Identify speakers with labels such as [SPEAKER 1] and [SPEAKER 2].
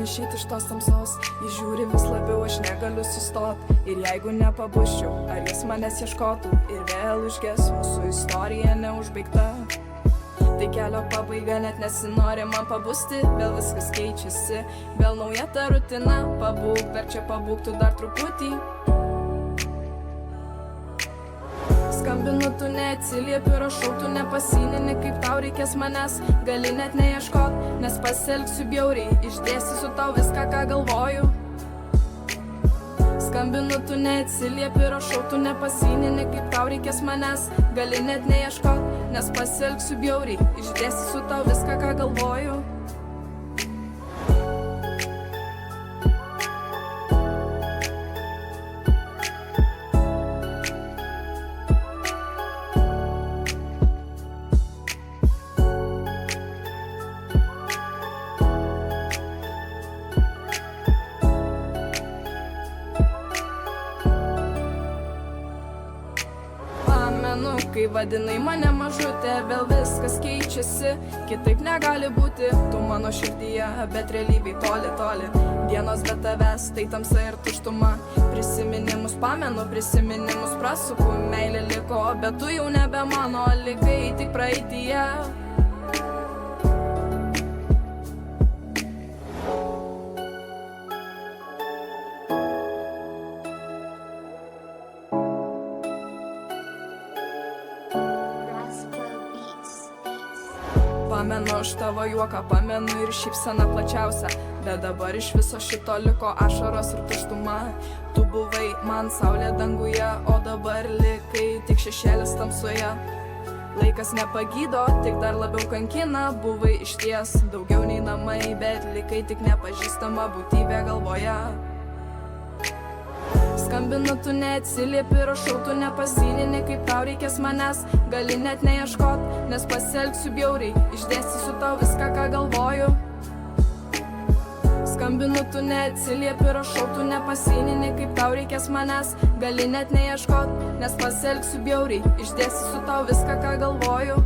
[SPEAKER 1] išeiti iš tos tamsos. Jis žiūri vis labiau, aš negaliu sustot. Ir jeigu nepabusčiau, ar jis manęs ieškotų? Ir vėl užges, mūsų istorija neužbaigta. Tai kelio pabaiga, net nesinori man pabusti. Vėl viskas keičiasi, vėl nauja ta rutina. Pabūk, verčia pabūk tu dar truputį. Skambinu, tu neatsiliepi, rašau, tu nepasinini, kaip tau reikės manęs. Gali net neieškot, nes pasielgsiu bjauriai. Išdėstysiu tau viską, ką galvoju. Skambinu, tu neatsiliepi, rašau, tu nepasinini, kaip tau reikės manęs. Gali net neieškot, nes pasielgsiu bjauriai. Išdėstysiu tau viską, ką galvoju. Kai vadinai mane mažutė, vėl viskas keičiasi. Kitaip negali būti, tu mano širdyje, bet realybėj toli, toli. Dienos be tavęs, tai tamsa ir tuštuma. Prisiminimus pamenu, prisiminimus prasuku. Meilė liko, bet tu jau nebe mano, likai tik praeityje. Pamenu aš tavo juoką, pamenu ir šypseną plačiausią. Bet dabar iš viso šito liko ašaros ir tuštuma. Tu buvai man saulė danguje, o dabar likai tik šešėlis tamsoje. Laikas nepagydo, tik dar labiau kankina. Buvai išties daugiau nei namai, bet likai tik nepažįstama būtybė galvoje. Skambinu, tu neatsiliepi, rašau, tu nepasinini, kaip tau reikės manęs. Gali net neieškot, nes pasielgsiu bjauriai. Išdėstysiu tau viską, ką galvoju. Skambinu, tu neatsiliepi, rašau, tu nepasinini, kaip tau reikės manęs. Gali net neieškot, nes pasielgsiu bjauriai. Išdėstysiu tau viską, ką galvoju.